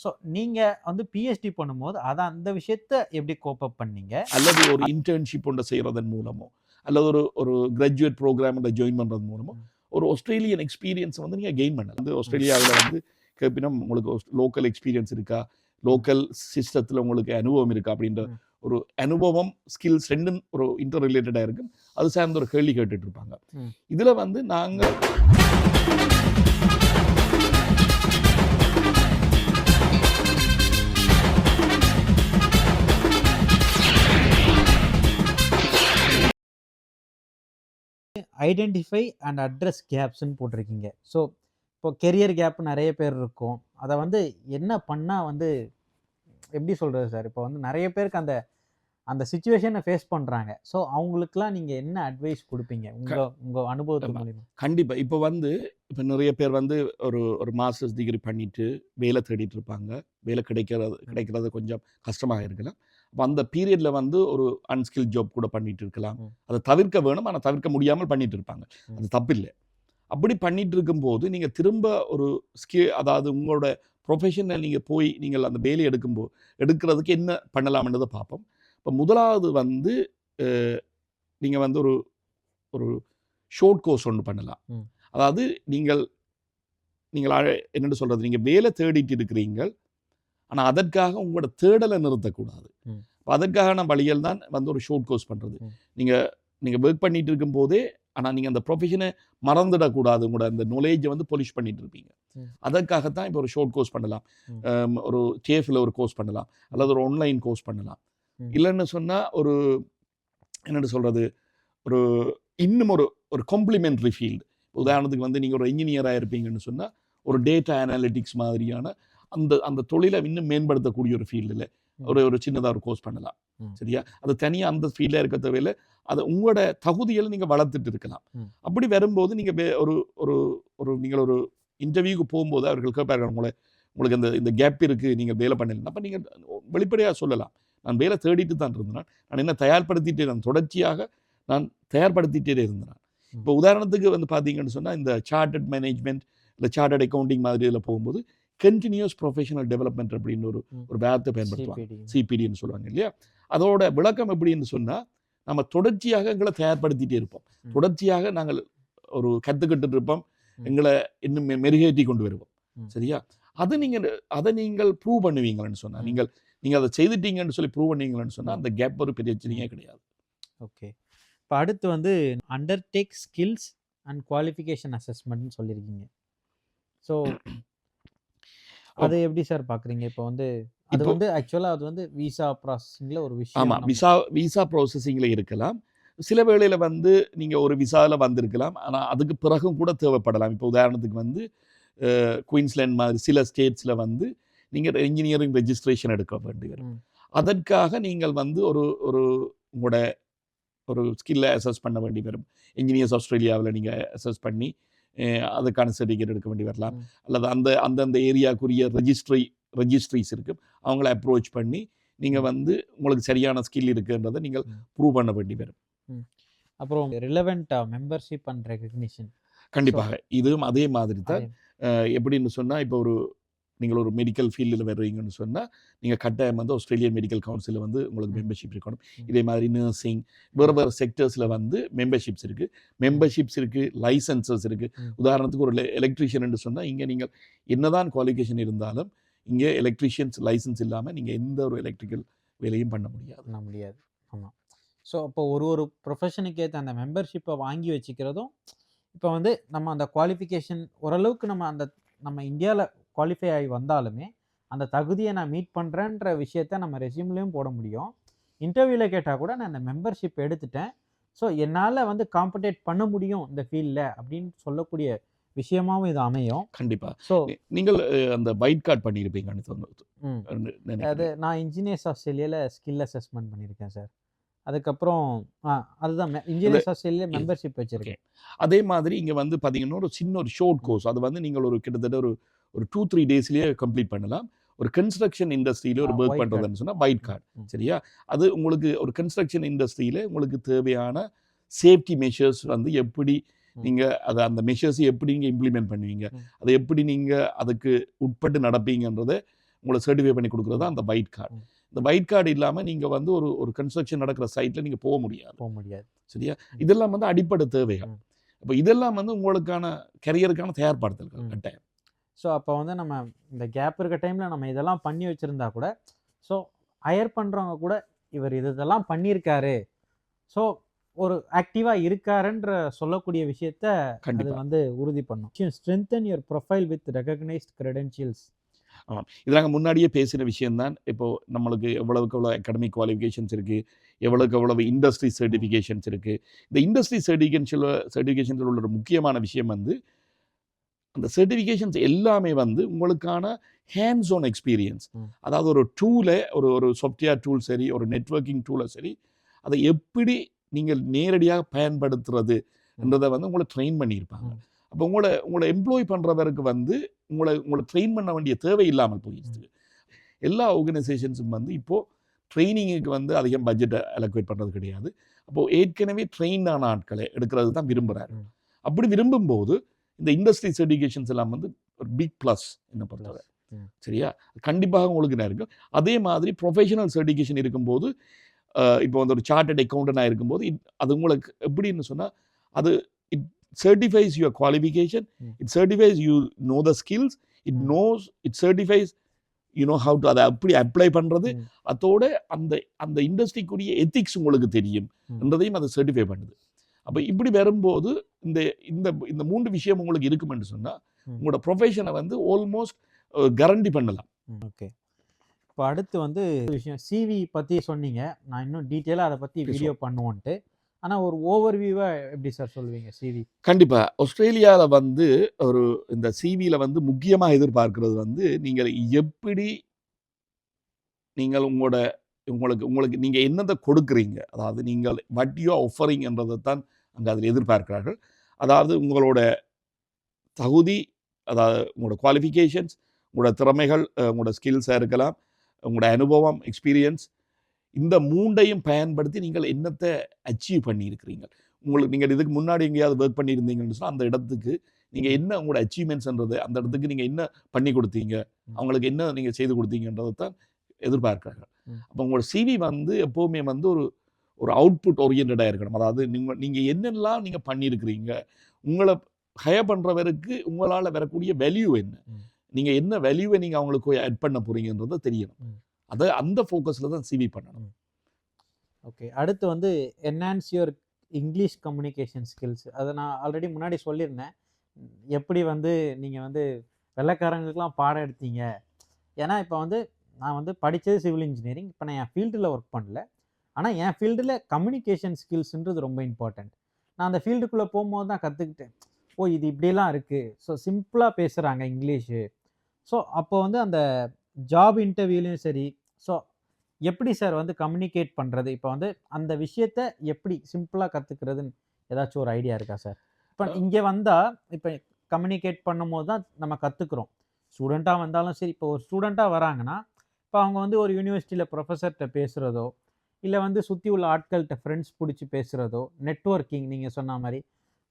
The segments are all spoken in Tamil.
ஸோ நீங்க வந்து பிஹெச்டி பண்ணும்போது அந்த விஷயத்த எப்படி கோப் அப் பண்ணீங்க? அல்லது ஒரு இன்டர்ன்ஷிப் ஒன்றை செய்கிறதன் மூலமோ அல்லது ஒரு கிராஜுவேட் ப்ரோக்ராமில் ஜாயின் பண்ணுறது மூலமோ ஒரு ஆஸ்திரேலியன் எக்ஸ்பீரியன்ஸ் வந்து நீங்கள் கெயின் பண்ணலாம். வந்து ஆஸ்திரேலியாவில் வந்து கேட்பினா உங்களுக்கு லோக்கல் எக்ஸ்பீரியன்ஸ் இருக்கா, லோக்கல் சிஸ்டத்தில் உங்களுக்கு அனுபவம் இருக்கா அப்படின்ற ஒரு அனுபவம் ஸ்கில்ஸ் ரெண்டும் ஒரு இன்டர் ரிலேட்டடாக இருக்கும். அது சார்ந்த ஒரு கேள்வி கேட்டுட்டு இருப்பாங்க. இதில் வந்து நாங்கள் ஐடென்டிஃபை அண்ட் அட்ரஸ் கேப்ஸ்ன்னு போட்டிருக்கீங்க. ஸோ இப்போ கெரியர் கேப் நிறைய பேர் இருக்கும். அதை வந்து என்ன பண்ணால் வந்து எப்படி சொல்கிறது சார்? இப்போ வந்து நிறைய பேருக்கு அந்த அந்த சிச்சுவேஷனை ஃபேஸ் பண்ணுறாங்க. ஸோ அவங்களுக்குலாம் நீங்கள் என்ன அட்வைஸ் கொடுப்பீங்க உங்கள் அனுபவத்து மூலிமா? கண்டிப்பாக இப்போ நிறைய பேர் வந்து ஒரு மாஸ்டர்ஸ் டிகிரி பண்ணிட்டு வேலை தேடிட்டு இருப்பாங்க. வேலை கிடைக்கிறது கொஞ்சம் கஷ்டமாக இருக்கலாம். அப்போ அந்த பீரியடில் வந்து ஒரு அன்ஸ்கில் ஜாப் கூட பண்ணிட்டு இருக்கலாம். அதை தவிர்க்க வேணும், ஆனால் தவிர்க்க முடியாமல் பண்ணிட்டு இருப்பாங்க. அது தப்பில்லை. அப்படி பண்ணிட்டு இருக்கும்போது நீங்கள் திரும்ப ஒரு அதாவது உங்களோட ப்ரொஃபஷனை நீங்கள் அந்த வேலையை எடுக்கிறதுக்கு என்ன பண்ணலாம்ன்றதை பார்ப்போம். இப்போ முதலாவது வந்து நீங்கள் வந்து ஒரு ஷார்ட் கோர்ஸ் ஒன்று பண்ணலாம். அதாவது நீங்கள் என்னென்னு சொல்கிறது, நீங்கள் வேலை தேடிட்டு இருக்கிறீங்க, ஆனால் அதற்காக உங்களோட தேடலை நிறுத்தக்கூடாது. அதற்கான வழிகள் தான் வந்து ஒரு ஷார்ட் கோர்ஸ் பண்ணுறது. நீங்கள் ஒர்க் பண்ணிட்டு இருக்கும் போதே, ஆனால் நீங்கள் அந்த ப்ரொஃபஷனை மறந்துடக்கூடாது. உங்களோட அந்த நாலேஜை வந்து பொலிஷ் பண்ணிட்டு இருப்பீங்க. அதற்காகத்தான் இப்போ ஒரு ஷார்ட் கோர்ஸ் பண்ணலாம், ஒரு TEFL ஒரு கோர்ஸ் பண்ணலாம், அல்லது ஒரு ஆன்லைன் கோர்ஸ் பண்ணலாம். இல்லைன்னு சொன்னால் என்னென்னு சொல்கிறது, இன்னும் ஒரு காம்ப்ளிமெண்ட்ரி ஃபீல்டு. உதாரணத்துக்கு வந்து நீங்கள் ஒரு இன்ஜினியராக இருப்பீங்கன்னு சொன்னால் ஒரு டேட்டா அனாலிட்டிக்ஸ் மாதிரியான அந்த தொழிலை இன்னும் மேம்படுத்தக்கூடிய ஒரு ஃபீல்டில் ஒரு சின்னதாக ஒரு கோர்ஸ் பண்ணலாம். சரியா? அது தனியாக அந்த ஃபீல்டில் இருக்க தேவையில்லை. அதை உங்களோட தகுதிகளை நீங்கள் வளர்த்துட்டு இருக்கலாம். அப்படி வரும்போது நீங்கள் நீங்கள் ஒரு இன்டர்வியூக்கு போகும்போது அவர்கள் கேட்பார்கள், உங்களுக்கு இந்த கேப் இருக்குது, நீங்கள் வேலை பண்ணலாம். அப்போ நீங்கள் வெளிப்படையாக சொல்லலாம், நான் வேலை தேடிட்டு தான் இருந்தேன், நான் என்ன தயார்படுத்திட்டே இருந்தேன், தொடர்ச்சியாக நான் தயார்படுத்திட்டே இருந்தேன். இப்போ உதாரணத்துக்கு வந்து பார்த்தீங்கன்னு சொன்னால் இந்த சார்ட்டர்ட் மேனேஜ்மெண்ட் இல்லை சார்ட்டர்ட் அக்கௌண்டிங் மாதிரி இதில் போகும்போது கண்டினியூஸ் ப்ரொஃபஷனல் டெவலப்மெண்ட் அப்படின்னு ஒரு வார்த்தை பயன்படுத்துவாங்க, CPDன்னு சொல்லுவாங்க இல்லையா? அதோட விளக்கம் எப்படின்னு சொன்னால், நம்ம தொடர்ச்சியாக எங்களை தயார்படுத்திகிட்டே இருப்போம், தொடர்ச்சியாக நாங்கள் ஒரு கற்றுக்கிட்டு இருப்போம், எங்களை இன்னும் மெருகேற்றி கொண்டு வருவோம். சரியா? அதை நீங்கள் ப்ரூவ் பண்ணுவீங்கன்னு சொன்னால், நீங்கள் அதை செய்துட்டீங்கன்னு சொல்லி ப்ரூவ் பண்ணீங்கன்னு சொன்னால் அந்த கேப் ஒரு பிரச்சனையே கிடையாது. ஓகே. இப்போ அடுத்து வந்து அண்டர்டேக் ஸ்கில்ஸ் அண்ட் குவாலிஃபிகேஷன் அசஸ்மெண்ட்னு சொல்லியிருக்கீங்க. ஸோ அது எப்படி சார் பார்க்குறீங்க? இப்போ வந்து அது வந்து ஆக்சுவலாக அது வந்து விசா ப்ராசஸிங்கில் ஒரு விஷயம். ஆமாம், விசா ப்ராசஸிங்கில் இருக்கலாம். சில வேளையில் வந்து நீங்கள் ஒரு விசாவில் வந்திருக்கலாம், ஆனால் அதுக்கு பிறகும் கூட தேவைப்படலாம். இப்போ உதாரணத்துக்கு வந்து குயின்ஸ்லாண்ட் மாதிரி சில ஸ்டேட்ஸில் வந்து நீங்கள் இன்ஜினியரிங் ரெஜிஸ்ட்ரேஷன் எடுக்க வேண்டி வரும். அதற்காக நீங்கள் வந்து உங்களோட ஒரு ஸ்கில்லை அசஸ் பண்ண வேண்டி வரும். இன்ஜினியர்ஸ் ஆஸ்திரேலியாவில் நீங்கள் அசஸ் பண்ணி அதுக்கான சர்டிஃபிகேட் எடுக்க வேண்டி வரலாம். அல்லது அந்தந்த ஏரியாவுக்குரிய ரெஜிஸ்ட்ரிஸ் இருக்குது, அவங்கள அப்ரோச் பண்ணி நீங்கள் வந்து உங்களுக்கு சரியான ஸ்கில் இருக்குன்றதை நீங்கள் ப்ரூவ் பண்ண வேண்டி வரும். அப்புறம் ரிலவெண்ட் மெம்பர்ஷிப் அண்ட் ரெகக்னிஷன். கண்டிப்பாக இதுவும் அதே மாதிரி தான். எப்படின்னு சொன்னால், இப்போ நீங்கள் ஒரு மெடிக்கல் ஃபீல்டில் வர்றீங்கன்னு சொன்னால் நீங்கள் கட்டாயம் வந்து ஆஸ்திரேலியன் மெடிக்கல் கவுன்சிலில் வந்து உங்களுக்கு மெம்பர்ஷிப் இருக்கணும். இதே மாதிரி நர்சிங் வேறு செக்டர்ஸில் வந்து மெம்பர்ஷிப்ஸ் இருக்குது, லைசன்சஸ் இருக்குது. உதாரணத்துக்கு ஒரு எலக்ட்ரீஷியன் சொன்னால், இங்கே நீங்கள் என்னதான் குவாலிஃபிகேஷன் இருந்தாலும் இங்கே எலக்ட்ரீஷியன்ஸ் லைசன்ஸ் இல்லாமல் நீங்கள் எந்த ஒரு எலக்ட்ரிக்கல் வேலையும் பண்ண முடியாது. ஆமாம். ஸோ அப்போ ஒரு ப்ரொஃபஷனுக்கு ஏற்ற அந்த மெம்பர்ஷிப்பை வாங்கி வச்சுக்கிறதும், இப்போ வந்து நம்ம அந்த குவாலிஃபிகேஷன் ஓரளவுக்கு நம்ம இந்தியாவில் குவாலிஃபை ஆகி வந்தாலுமே அந்த தகுதியை நான் மீட் பண்ணுறேன்ற விஷயத்த நம்ம ரெஸ்யூம்லேயும் போட முடியும். இன்டர்வியூவில் கேட்டால் கூட நான் அந்த மெம்பர்ஷிப் எடுத்துட்டேன், ஸோ என்னால் வந்து காம்படேட் பண்ண முடியும் இந்த ஃபீல்டில் அப்படின்னு சொல்லக்கூடிய விஷயமாவும் இது அமையும். கண்டிப்பாக. ஸோ நீங்கள் அந்த வைட் கார்டு பண்ணியிருப்பீங்கன்னு தோணுது. அது நான் இன்ஜினியர்ஸ் ஆஸ்திரேலியாவில் ஸ்கில் அசஸ்மெண்ட் பண்ணியிருக்கேன் சார். அதுக்கப்புறம் அதுதான் இன்ஜினியர்ஸ் ஆஸ்திரேலியா மெம்பர்ஷிப் வச்சுருக்கேன். அதே மாதிரி இங்கே வந்து பார்த்தீங்கன்னா ஒரு சின்ன ஒரு ஷார்ட் கோர்ஸ், அது வந்து நீங்கள் கிட்டத்தட்ட ஒரு 2-3 டேஸ்லேயே கம்ப்ளீட் பண்ணலாம். ஒரு கன்ஸ்ட்ரக்ஷன் இண்டஸ்ட்ரியில் ஒரு ஒர்க் பண்ணுறதுன்னு சொன்னால் வைட் கார்டு. சரியா? அது உங்களுக்கு ஒரு கன்ஸ்ட்ரக்ஷன் இண்டஸ்ட்ரியில் உங்களுக்கு தேவையான சேஃப்டி மெஷர்ஸ் வந்து எப்படி நீங்கள் அந்த மெஷர்ஸை எப்படி நீங்கள் இம்ப்ளிமெண்ட் பண்ணுவீங்க, அதை எப்படி நீங்கள் அதுக்கு உட்பட்டு நடப்பீங்கன்றதை உங்களை சர்டிஃபை பண்ணி கொடுக்குறது தான் அந்த ஒயிட் கார்டு. ம். இந்த ஒயிட் கார்டு இல்லாமல் நீங்கள் வந்து ஒரு கன்ஸ்ட்ரக்ஷன் நடக்கிற சைட்டில் நீங்கள் போக முடியாது. சரியா? இதெல்லாம் வந்து அடிப்படை தேவைகள். அப்போ இதெல்லாம் வந்து உங்களுக்கான கரியருக்கான தயார்படுத்தல்கள் கட்டாயம். ஸோ அப்போ வந்து நம்ம இந்த கேப் இருக்க டைமில் நம்ம இதெல்லாம் பண்ணி வச்சுருந்தா கூட, ஸோ ஹையர் பண்ணுறவங்க கூட இவர் இதெல்லாம் பண்ணியிருக்காரு, ஸோ ஒரு ஆக்டிவாக இருக்காருன்ற சொல்லக்கூடிய விஷயத்த அது கண்டிப்பா. வந்து உறுதி பண்ணும். Strengthen your profile with recognised credentials. ஆமாம். இது நாங்கள் முன்னாடியே பேசின விஷயம்தான். இப்போது நம்மளுக்கு எவ்வளவுக்கு எவ்வளோ அகாடமிக் குவாலிஃபிகேஷன்ஸ் இருக்குது, எவ்வளவுக்கு எவ்வளவு இண்டஸ்ட்ரி சர்டிஃபிகேஷன்ஸ் இருக்குது. இந்த இண்டஸ்ட்ரி சர்டிஃபிகேஷன்ஸில் உள்ள ஒரு முக்கியமான விஷயம் வந்து அந்த சர்டிஃபிகேஷன்ஸ் எல்லாமே வந்து உங்களுக்கான ஹேண்ட்ஸ் ஆன் எக்ஸ்பீரியன்ஸ். அதாவது ஒரு டூலை, ஒரு சாஃப்ட்வேர் டூல் சரி, ஒரு நெட்வொர்க்கிங் டூலை சரி, அதை எப்படி நீங்கள் நேரடியாக பயன்படுத்துறது என்றதை வந்து உங்களை ட்ரெயின் பண்ணியிருப்பாங்க. அப்போ உங்களை எம்ப்ளாய் பண்ணுறவருக்கு வந்து உங்களை ட்ரெயின் பண்ண வேண்டிய தேவை இல்லாமல் போயிடுச்சு. எல்லா ஆர்கனைசேஷன்ஸும் வந்து இப்போது ட்ரைனிங்குக்கு வந்து அதிகம் பட்ஜெட்டை அலோகேட் பண்ணுறது கிடையாது. அப்போது ஏற்கனவே ட்ரெயின்டான ஆட்களை எடுக்கிறது தான் விரும்புகிறாரு. அப்படி விரும்பும்போது இந்த இண்டஸ்ட்ரி சர்டிஃபிகேஷன்ஸ் எல்லாம் வந்து ஒரு பிக் ப்ளஸ் என்ன பொறுத்தவரை. சரியா? கண்டிப்பாக உங்களுக்கு என்ன இருக்கும். அதே மாதிரி ப்ரொஃபஷனல் சர்டிஃபிகேஷன் இருக்கும்போது இப்போ வந்து ஒரு சார்ட்டர்ட் அக்கௌண்டண்டாக இருக்கும்போது அது உங்களுக்கு எப்படின்னு சொன்னால் அது it certifies your qualification, it certifies you know the skills, it certifies you know how to அதை அப்படி அப்ளை பண்ணுறது, அதோட அந்த இண்டஸ்ட்ரிக்குரிய எத்திக்ஸ் உங்களுக்கு தெரியும் என்றதையும் அதை சர்டிஃபை பண்ணுது. அப்போ இப்படி வரும்போது இந்த 3 விஷயம் உங்களுக்கு இருக்குமென்று சொன்னால் உங்களோட ப்ரொஃபஷனை வந்து ஆல்மோஸ்ட் கேரண்டி பண்ணலாம். ஓகே. இப்போ அடுத்து வந்து விஷயம் சிவி பற்றி சொன்னீங்க. நான் இன்னும் டீட்டெயிலாக அதை பற்றி வீடியோ பண்ணுவோன்ட்டு. ஆனால் ஒரு ஓவர்வியூவாக எப்படி சார் சொல்லுவீங்க சிவி? கண்டிப்பாக. ஆஸ்திரேலியாவில் வந்து இந்த சிவியில் வந்து முக்கியமாக எதிர்பார்க்கிறது வந்து நீங்கள் எப்படி நீங்கள் உங்களுக்கு நீங்கள் என்னதை கொடுக்குறீங்க, அதாவது நீங்கள் what you are offering என்றதை தான் அங்கே அதில் எதிர்பார்க்கிறார்கள். அதாவது உங்களோட தகுதி, அதாவது உங்களோட குவாலிஃபிகேஷன்ஸ், உங்களோட திறமைகள், உங்களோட ஸ்கில்ஸாக இருக்கலாம், உங்களோட அனுபவம், எக்ஸ்பீரியன்ஸ், இந்த 3ஐயும் பயன்படுத்தி நீங்கள் என்னத்தை அச்சீவ் பண்ணியிருக்கிறீங்க. நீங்கள் இதுக்கு முன்னாடி எங்கேயாவது ஒர்க் பண்ணியிருந்தீங்கன்னு சொன்னால் அந்த இடத்துக்கு நீங்கள் என்ன உங்களோட அச்சீவ்மெண்ட்ஸ்ன்றது, அந்த இடத்துக்கு நீங்கள் என்ன பண்ணி கொடுத்தீங்க, அவங்களுக்கு என்ன நீங்கள் செய்து கொடுத்தீங்கன்றதை தான் எதிர்பார்க்கிறாங்க. அப்போ உங்களோட சிவி வந்து எப்போவுமே வந்து ஒரு அவுட்புட் ஓரியன்டாக இருக்கணும். அதாவது நீங்கள் என்னெல்லாம் நீங்கள் பண்ணியிருக்கிறீங்க, உங்களை ஹையர் பண்ணுறவருக்கு உங்களால் வரக்கூடிய வேல்யூ என்ன, நீங்கள் என்ன வேல்யூவை நீங்கள் அவங்களுக்கு ஆட் பண்ண போகிறீங்கன்றதை தெரியணும். அதை அந்த ஃபோக்கஸில் தான் சிவி பண்ணணும். ஓகே. அடுத்து வந்து enhance your English communication skills. அதை நான் ஆல்ரெடி முன்னாடி சொல்லியிருந்தேன். எப்படி வந்து நீங்கள் வந்து வெள்ளைக்காரங்களுக்கெலாம் பாடம் எடுத்தீங்க. ஏன்னா இப்போ வந்து நான் வந்து படித்தது சிவில் இன்ஜினியரிங். இப்போ நான் என் ஃபீல்டில் ஒர்க் பண்ணல. ஆனால் என் ஃபீல்டில் கம்யூனிகேஷன் ஸ்கில்ஸ்ன்றது ரொம்ப இம்பார்ட்டண்ட். நான் அந்த ஃபீல்டுக்குள்ளே போகும்போது தான் கற்றுக்கிட்டேன். ஓ, இது இப்படிலாம் இருக்குது. ஸோ சிம்பிளாக பேசுகிறாங்க இங்கிலீஷு. ஸோ அப்போ வந்து அந்த ஜாப் இன்டர்வியூலையும் சரி, ஸோ எப்படி சார் வந்து கம்யூனிகேட் பண்ணுறது, இப்போ வந்து அந்த விஷயத்தை எப்படி சிம்பிளாக கற்றுக்கிறதுன்னு ஏதாச்சும் ஒரு ஐடியா இருக்கா சார்? இப்போ இங்கே வந்தால் இப்போ கம்யூனிகேட் பண்ணும்போது தான் நம்ம கற்றுக்குறோம். ஸ்டூடெண்ட்டாக வந்தாலும் சரி, இப்போ ஒரு ஸ்டூடெண்ட்டாக வராங்கன்னா இப்போ அவங்க வந்து ஒரு யூனிவர்சிட்டியில் ப்ரொஃபஸர்கிட்ட பேசுகிறதோ, இல்லை வந்து சுற்றி உள்ள ஆட்கள்கிட்ட ஃப்ரெண்ட்ஸ் பிடிச்சி பேசுகிறதோ, நெட்வொர்க்கிங் நீங்கள் சொன்ன மாதிரி,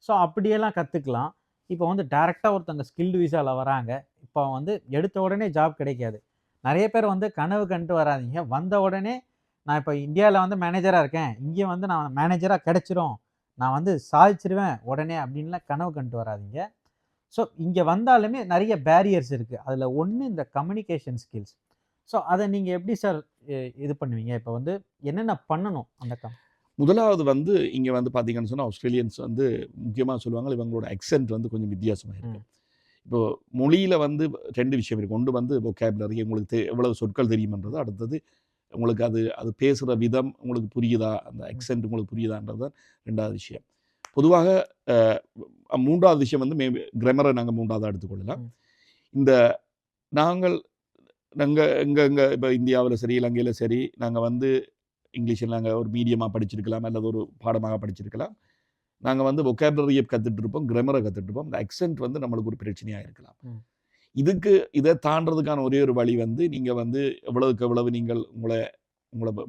ஸோ அப்படியெல்லாம் கற்றுக்கலாம். இப்போ வந்து டேரெக்டாக ஒருத்தங்க ஸ்கில்டு விசாவில் வராங்க. இப்போ வந்து எடுத்த உடனே ஜாப் கிடைக்காது. நிறைய பேர் வந்து கனவு கண்டு வராதிங்க. வந்த உடனே நான் இப்போ இந்தியாவில் வந்து மேனேஜராக இருக்கேன், இங்கே வந்து நான் மேனேஜராக கிடைச்சிரும், நான் வந்து சாதிச்சிருவேன் உடனே அப்படின்லாம் கனவு கண்டு வராதிங்க. ஸோ இங்கே வந்தாலுமே நிறைய பேரியர்ஸ் இருக்குது. அதில் ஒன்று இந்த கம்யூனிகேஷன் ஸ்கில்ஸ். ஸோ அதை நீங்கள் எப்படி சார் இது பண்ணுவீங்க? இப்போ வந்து என்னென்ன பண்ணணும் அந்த முதலாவது வந்து இங்கே வந்து பார்த்தீங்கன்னு சொன்னால் ஆஸ்திரேலியன்ஸ் வந்து முக்கியமாக சொல்லுவாங்க, இவங்களோட அக்சென்ட் வந்து கொஞ்சம் வித்தியாசமாக இருக்குது. இப்போது மொழியில் வந்து 2 விஷயம் இருக்குது. ஒன்று வந்து vocabulary, உங்களுக்கு எவ்வளவு சொற்கள் தெரியுமன்றது. அடுத்தது உங்களுக்கு அது பேசுகிற விதம் உங்களுக்கு புரியுதா, அந்த அக்சென்ட் உங்களுக்கு புரியுதான்றது தான் 2வது விஷயம். பொதுவாக 3வது விஷயம் வந்து கிராமரை நாங்கள் 3வது எடுத்துக்கொள்ளலாம். இந்த நாங்கள் இப்போ இந்தியாவில் சரி, இலங்கையில் சரி, நாங்கள் வந்து இங்கிலீஷில் நாங்கள் ஒரு மீடியமாக படிச்சிருக்கலாம், அல்லது ஒரு பாடமாக படிச்சிருக்கலாம். நாங்கள் வந்து vocabulary கற்றுட்டு இருப்போம், கிராமரை கற்றுட்டு இருப்போம். இந்த அக்சென்ட் வந்து நம்மளுக்கு ஒரு பிரச்சனையாக இருக்கலாம். இதை தாண்டறதுக்கான ஒரே ஒரு வழி வந்து நீங்கள் வந்து எவ்வளவுக்கு எவ்வளவு நீங்கள் உங்களை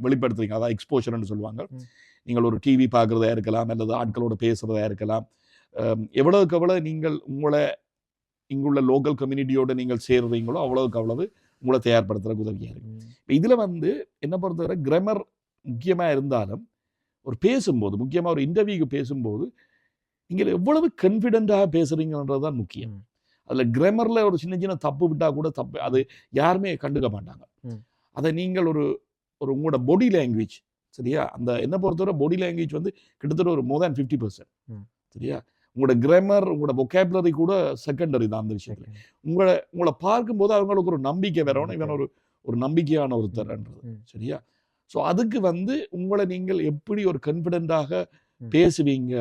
வெளிப்படுத்துறீங்க, அதாவது எக்ஸ்போஷர்னு சொல்லுவாங்க. நீங்கள் ஒரு டிவி பார்க்குறதா இருக்கலாம், அல்லது ஆட்களோட பேசுகிறதா இருக்கலாம். எவ்வளவுக்கு எவ்வளவு நீங்கள் இங்குள்ள லோக்கல் கம்யூனிட்டியோடு நீங்கள் சேர்றீங்களோ அவ்வளவுக்கு அவ்வளவு உங்களை தயார்படுத்துறதுக்கு உதவியாக இருக்குது. இதில் வந்து என்ன பொறுத்தவரை கிராமர் முக்கியமாக இருந்தாலும் ஒரு பேசும்போது, முக்கியமாக ஒரு இன்டர்வியூக்கு பேசும்போது நீங்கள் எவ்வளவு கான்ஃபிடென்ட்டாக பேசுகிறீங்கன்றது தான் முக்கியம். அதில் கிராமரில் ஒரு சின்ன சின்ன தப்பு விட்டால் கூட தப்பு, அது யாருமே கண்டுக்க மாட்டாங்க. அதை நீங்கள் ஒரு ஒரு உங்களோட பாடி லாங்குவேஜ், சரியா, அந்த என்ன பொறுத்தவரை பாடி லாங்குவேஜ் வந்து கிட்டத்தட்ட ஒரு மோர் தேன் 50%, சரியா. உங்களோட கிராமர், உங்களோட vocabulary கூட செகண்டரி தான் அந்த விஷயத்தில். உங்களை பார்க்கும்போது அவங்களுக்கு ஒரு நம்பிக்கை வரணும், இவன் ஒரு நம்பிக்கையான ஒருத்தர்ன்றது, சரியா. ஸோ அதுக்கு வந்து உங்களை நீங்கள் எப்படி ஒரு கான்ஃபிடென்ட்டாக பேசுவீங்க,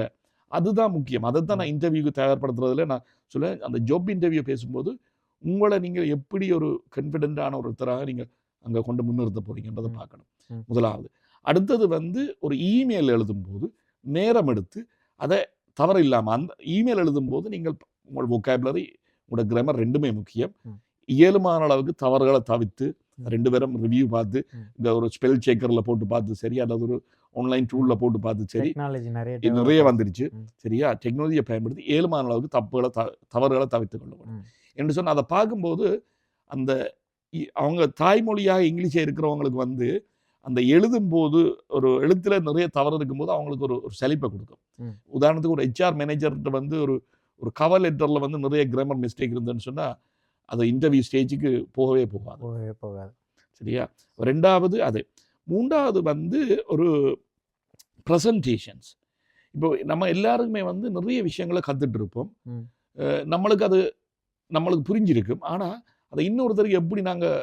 அதுதான் முக்கியம். அதை தான் நான் இன்டர்வியூக்கு தயார்படுத்துறதுல நான் சொல்லுவேன். அந்த ஜாப் இன்டர்வியூ பேசும்போது உங்களை நீங்கள் எப்படி ஒரு கான்ஃபிடென்ட்டான ஒருத்தராக நீங்கள் அங்கே கொண்டு முன்னிறுத்த போறீங்கன்றதை பார்க்கணும், முதலாவது. அடுத்தது வந்து ஒரு இமெயில் எழுதும்போது நேரம் எடுத்து அதை தவறு இல்லாமல் அந்த இமெயில் எழுதும்போது நீங்கள் உங்கள் vocabulary, உங்களோட கிராமர் ரெண்டுமே முக்கியம். இயலுமான அளவுக்கு தவறுகளை தவிர்த்து 2 பேரும் ரிவ்யூ பார்த்து, இந்த ஒரு ஸ்பெல் செக்கரில் போட்டு பார்த்து சரி, அல்லது ஒரு ஆன்லைன் டூலில் போட்டு பார்த்து சரி, நிறைய வந்துருச்சு, சரியா. டெக்னாலஜியை பயன்படுத்தி இயலுமான அளவுக்கு தவறுகளை தவிர்த்து கொள்ளணும் என்று சொன்னால், அதை பார்க்கும்போது அந்த அவங்க தாய்மொழியாக இங்கிலீஷே இருக்கிறவங்களுக்கு வந்து அந்த எழுதும்போது ஒரு எழுத்துல நிறைய தவறு இருக்கும்போது அவங்களுக்கு ஒரு சலிப்பை கொடுக்கும். உதாரணத்துக்கு ஒரு HR மேனேஜர்கிட்ட வந்து ஒரு கவர் லெட்டரில் வந்து நிறைய கிராமர் மிஸ்டேக் இருந்துன்னு சொன்னால் அது இன்டர்வியூ ஸ்டேஜுக்கு போகவே போகாது, சரியா. ரெண்டாவது அது. மூன்றாவது வந்து ஒரு ப்ரெசன்டேஷன்ஸ். இப்போ நம்ம எல்லாருக்குமே வந்து நிறைய விஷயங்களை கற்றுட்டு இருப்போம், நம்மளுக்கு புரிஞ்சிருக்கும். ஆனால் அதை இன்னொருத்தருக்கு எப்படி நாங்கள்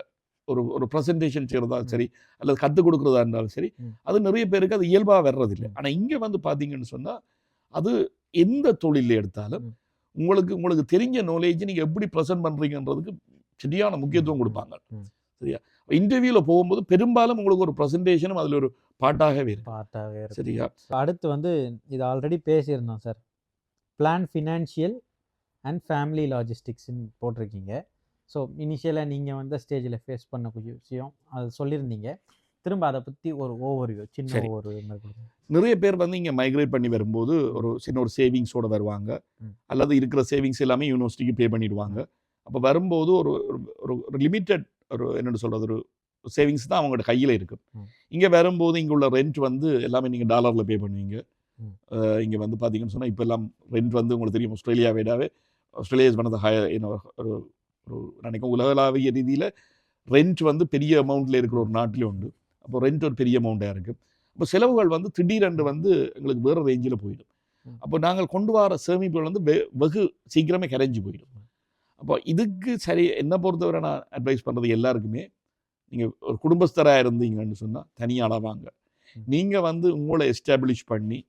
ஒரு ப்ரெசன்டேஷன் செய்கிறதா சரி, அல்லது கற்றுக் கொடுக்குறதா இருந்தாலும் சரி, அது நிறைய பேருக்கு அது இயல்பாக வர்றதில்லை. ஆனால் இங்கே வந்து பார்த்தீங்கன்னு சொன்னால் அது எந்த தொழிலில் எடுத்தாலும் உங்களுக்கு தெரிஞ்ச நாலேஜ் நீங்கள் எப்படி ப்ரெசென்ட் பண்ணுறீங்கன்றதுக்கு சரியான முக்கியத்துவம் கொடுப்பாங்க, சரியா. இன்டர்வியூவில் போகும்போது பெரும்பாலும் உங்களுக்கு ஒரு ப்ரெசன்டேஷனும் அதில் ஒரு பாட்டாகவே இருக்கு, சரியா. அடுத்து வந்து இது ஆல்ரெடி பேசியிருந்தோம் sir, plan financial and family லாஜிஸ்டிக்ஸ்ன்னு போட்டிருக்கீங்க. ஸோ இனிஷியலாக நீங்கள் வந்து ஸ்டேஜில் ஃபேஸ் பண்ணக்கூடிய விஷயம் அது சொல்லியிருந்தீங்க. திரும்ப அதை பற்றி ஒரு ஓவர்வியூ, சின்ன ஓவர்வியூ. நிறைய பேர் வந்து இங்கே மைக்ரேட் பண்ணி வரும்போது ஒரு சின்ன ஒரு சேவிங்ஸோடு வருவாங்க, அல்லது இருக்கிற சேவிங்ஸ் எல்லாமே யூனிவர்சிட்டிக்கு பே பண்ணிடுவாங்க. அப்போ வரும்போது ஒரு லிமிட்டட் என்னென்னு சொல்கிறது, ஒரு சேவிங்ஸ் தான் அவங்களோட கையில் இருக்குது. இங்கே வரும்போது இங்கே உள்ள ரெண்ட் வந்து எல்லாமே நீங்கள் டாலரில் பே பண்ணுவீங்க. இங்கே வந்து பார்த்தீங்கன்னு சொன்னால் இப்போ எல்லாம் ரெண்ட் வந்து உங்களுக்கு தெரியும், Australia is one of the higher, ஒரு நினைக்கும் உலகளாவிய ரீதியில் ரெண்ட் வந்து பெரிய அமௌண்ட்டில் இருக்கிற ஒரு நாட்டிலே உண்டு. அப்போ ரெண்ட் ஒரு பெரிய அமௌண்ட்டாக இருக்குது. அப்போ செலவுகள் வந்து திடீரென்று வந்து எங்களுக்கு வேறு ரேஞ்சில் போயிடும். அப்போ நாங்கள் கொண்டு வர சேமிப்புகள் வந்து வெகு சீக்கிரமே கரைஞ்சி போயிடும். அப்போ இதுக்கு சரி என்ன பொறுத்தவரை நான் அட்வைஸ் பண்ணுறது எல்லாருக்குமே, நீங்கள் ஒரு குடும்பஸ்தராக இருந்தீங்கன்னு சொன்னால் தனியாக வாங்க. நீங்கள் வந்து உங்களை எஸ்டாப்ளிஷ் பண்ணி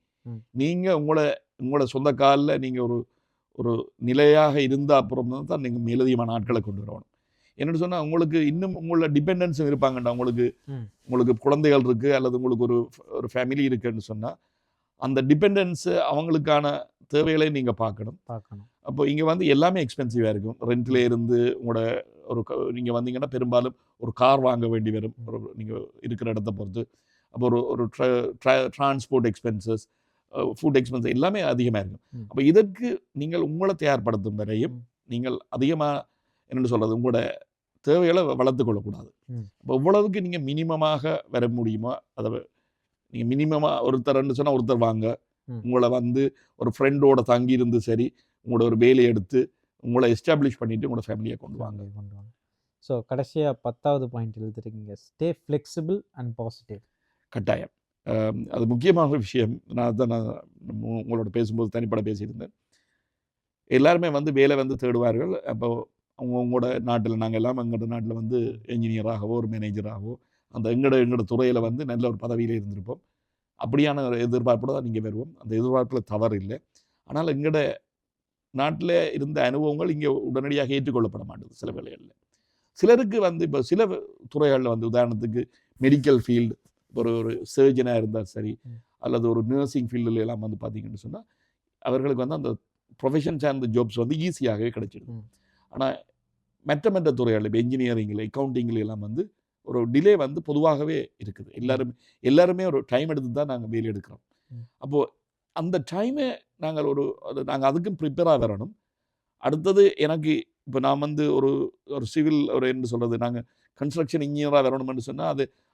நீங்கள் உங்களோட சொந்த காலில் நீங்கள் ஒரு நிலையாக இருந்த அப்புறம் தான் நீங்கள் மேலதிகமான ஆட்களை கொண்டு வரணும். என்னென்னு சொன்னால் உங்களுக்கு இன்னும் உங்களோட டிபெண்டன்ஸும் இருப்பாங்கண்டா. உங்களுக்கு குழந்தைகள் இருக்குது, அல்லது உங்களுக்கு ஒரு ஃபேமிலி இருக்குன்னு சொன்னால் அந்த டிபெண்டன்ஸு அவங்களுக்கான தேவைகளை நீங்கள் பார்க்கணும். அப்போ இங்கே வந்து எல்லாமே எக்ஸ்பென்சிவாக இருக்கும். ரெண்ட்டில் இருந்து உங்களோட நீங்கள் வந்தீங்கன்னா பெரும்பாலும் ஒரு கார் வாங்க வேண்டி வரும், நீங்கள் இருக்கிற இடத்த பொறுத்து. அப்போ ஒரு டிரான்ஸ்போர்ட் எக்ஸ்பென்சஸ், ஃபுட் எக்ஸ்பென்சஸ் எல்லாமே அதிகமாக இருக்கும். அப்போ இதற்கு நீங்கள் உங்களை தயார்படுத்தும் வரையும் நீங்கள் அதிகமாக என்னென்னு சொல்கிறது, உங்களோட தேவைகளை வளர்த்து கொள்ளக்கூடாது. அப்போ இவ்வளவுக்கு நீங்கள் மினிமமாக வர முடியுமோ அதை நீங்கள் மினிமமாக ஒருத்தர்ன்னு சொன்னால் ஒருத்தர் வாங்க. உங்களை வந்து ஒரு ஃப்ரெண்டோட தங்கி இருந்து சரி, உங்களோட ஒரு வேலையை எடுத்து உங்களை எஸ்டாப்ளிஷ் பண்ணிவிட்டு உங்களோட ஃபேமிலியை கொண்டு வாங்க. ஸோ கடைசியாக 10வது பாயிண்ட் எழுதிருக்கீங்க, ஸ்டே ஃப்ளெக்சிபிள் அண்ட் பாசிட்டிவ். கட்டாயம் அது முக்கியமான விஷயம். நான் உங்களோட பேசும்போது தனிப்பட பேசியிருந்தேன். எல்லாருமே வந்து வேலை வந்து தேடுவார்கள். அப்போ உங்களோட நாட்டில் நாங்கள் எல்லாம் எங்களோட நாட்டில் வந்து என்ஜினியராகவோ ஒரு மேனேஜராகவோ அந்த எங்களோட துறையில் வந்து நல்ல ஒரு பதவியில் இருந்திருப்போம். அப்படியான ஒரு எதிர்பார்ப்போடு தான் நீங்கள் வருவோம். அந்த எதிர்பார்ப்பில் தவறு இல்லை. ஆனால் எங்களோட நாட்டில் இருந்த அனுபவங்கள் இங்கே உடனடியாக ஏற்றுக்கொள்ளப்பட மாட்டேது சில வேளைகளில். சிலருக்கு வந்து இப்போ சில துறைகளில் வந்து உதாரணத்துக்கு மெடிக்கல் ஃபீல்டு, ஒரு சர்ஜனாக இருந்தால் சரி, அல்லது ஒரு நர்சிங் ஃபீல்டில் எல்லாம் வந்து பார்த்தீங்கன்னு சொன்னால் அவர்களுக்கு வந்து அந்த ப்ரொஃபஷன் சார்ந்த ஜாப்ஸ் வந்து ஈஸியாகவே கிடைச்சிடுது. ஆனால் மற்ற துறைகளில் இப்போ என்ஜினியரிங்கில், அக்கௌண்டிங்கில் எல்லாம் வந்து ஒரு டிலே வந்து பொதுவாகவே இருக்குது. எல்லாருமே ஒரு டைம் எடுத்து தான் நாங்கள் வேலை எடுக்கிறோம். அப்போது அந்த டைமை நாங்கள் அதுக்கும் ப்ரிப்பேராக வரணும். அடுத்தது எனக்கு இப்போ நான் வந்து ஒரு ஒரு சிவில் ஒரு என்ன சொல்கிறது, நாங்கள் கன்ஸ்ட்ரக்ஷன் இன்ஜினியராக வரணும்னு சொன்னால்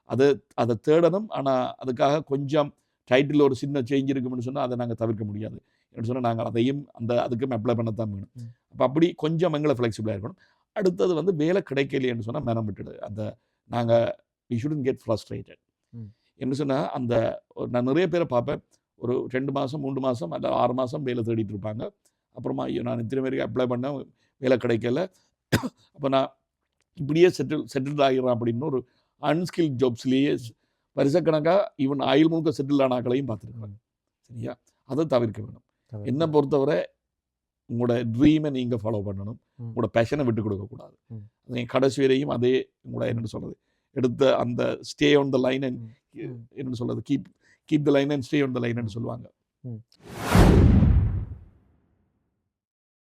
அதை அதை தேடணும். ஆனால் அதுக்காக கொஞ்சம் டைட்டில் ஒரு சின்ன சேஞ்ச் இருக்கும்னு சொன்னால் அதை நாங்கள் தவிர்க்க முடியாது. என்று சொன்னால் நாங்கள் அதையும் அதுக்கும் அப்ளை பண்ணத்தான் வேணும். அப்போ அப்படி கொஞ்சம் எங்களை ஃப்ளெக்சிபிளாக இருக்கணும். அடுத்தது வந்து வேலை கிடைக்கலையேன்னு சொன்னால் மனம் விட்டுடு. நாங்கள் வி ஷுடன்ட் கெட் ஃப்ரஸ்ட்ரேட்டட். என்ன சொன்னால் நான் நிறைய பேரை பார்ப்பேன், ஒரு 2 மாதம் 3 மாதம் அல்ல 6 மாதம் வேலை தேடிட்டு இருப்பாங்க. அப்புறமா ஐயோ நான் இத்தனை பேருக்கு அப்ளை பண்ணேன், வேலை கிடைக்கல, அப்போ நான் இப்படியே செட்டில் ஆகிடுறேன் அப்படின்னு ஒரு அன்ஸ்கில் ஜாப்ஸ்லேயே வருஷக்கணக்காக ஈவன் ஆயுள் முழுக்க செட்டில் ஆனாக்களையும் பார்த்துருக்காங்க. சரியா? அதை தவிர்க்க வேணும். என்னை பொறுத்தவரை உங்களோட ட்ரீமை நீங்கள் ஃபாலோ பண்ணணும். உங்களோட பேஷனை விட்டு கொடுக்கக்கூடாது. நீங்கள் கடைசி வரையும் அதே உங்களோட என்னென்னு சொல்கிறது, எடுத்த அந்த stay on the line and என்னென்னு சொல்கிறது, keep the line and stay on the லைன்னு சொல்லுவாங்க.